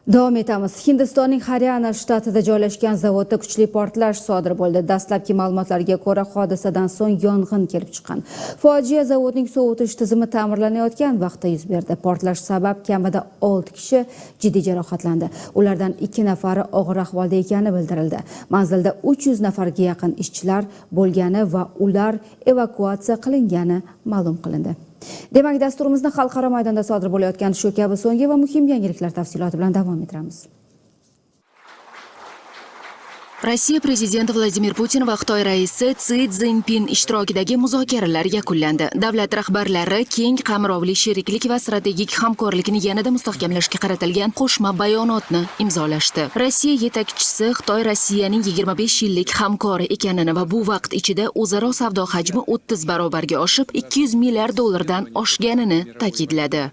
Davom etamiz. Hindistonning Haryana shtatida joylashgan zavodda kuchli portlash sodir bo'ldi. Dastlabki ma'lumotlarga ko'ra, hodisadan so'ng yong'in kelib chiqqan. Fojia zavodning sovutish tizimi ta'mirlanayotgan vaqtda yuz berdi. Portlash sabab kamida 6 kishi jiddiy jarohatlandi. Ulardan 2 nafari og'ir ahvolda ekani bildirildi. Manzilda 300 nafarga yaqin ishchilar bo'lgani va ular evakuatsiya qilingani ma'lum qilindi. Demak, dasturimizni xalqaro maydonda sodir bo'layotgan shu kabi so'nggi va muhim yangiliklar tafsiloti bilan davom ettiramiz. Rossiya prezidenti Vladimir Putin va Xitoy raisi Si Szinpin ishtirokidagi muzokaralar yakunlandi. Davlat rahbarlari keng qamrovli sheriklik va strategik hamkorlikni yanada mustahkamlashga qaratilgan qo'shma bayonotni imzolashdi. Rossiya yetakchisi Xitoy Rossiyaning 25 yillik hamkori ekanini va bu vaqt ichida o'zaro savdo hajmi 30 barobarga oshib, 200 milliard dollardan oshganini ta'kidladi.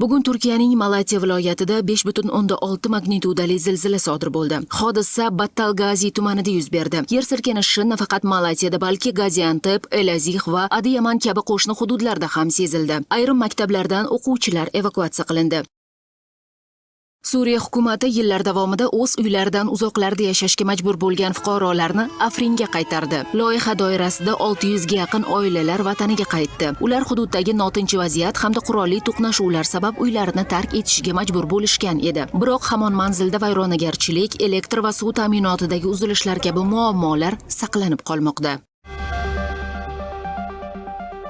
Bugun Turkiyaning Malatya viloyatida 5.6 magnitudali zilzila sodir bo'ldi. Hodisa Battalgazi tumanida yuz berdi. Yer silkinishi nafaqat Malatyada, balki Gaziantep, Elazig va Adiyaman kabi qo'shni hududlarda ham sezildi. Ayrim maktablardan o'quvchilar evakuatsiya qilindi. Suriya hukumati yillar davomida o'z uylaridan uzoqlarda yashashga majbur bo'lgan fuqarolarni Afringa qaytardi. Loyiha doirasida 600 ga yaqin oilalar vataniga qaytdi. Ular hududdagi notinch vaziyat hamda qurolli to'qnashuvlar sabab uylarini tark etishga majbur bo'lishgan edi. Biroq hamon manzilda vayronagarchilik, elektr va suv ta'minotidagi uzilishlar kabi muammolar saqlanib qolmoqda.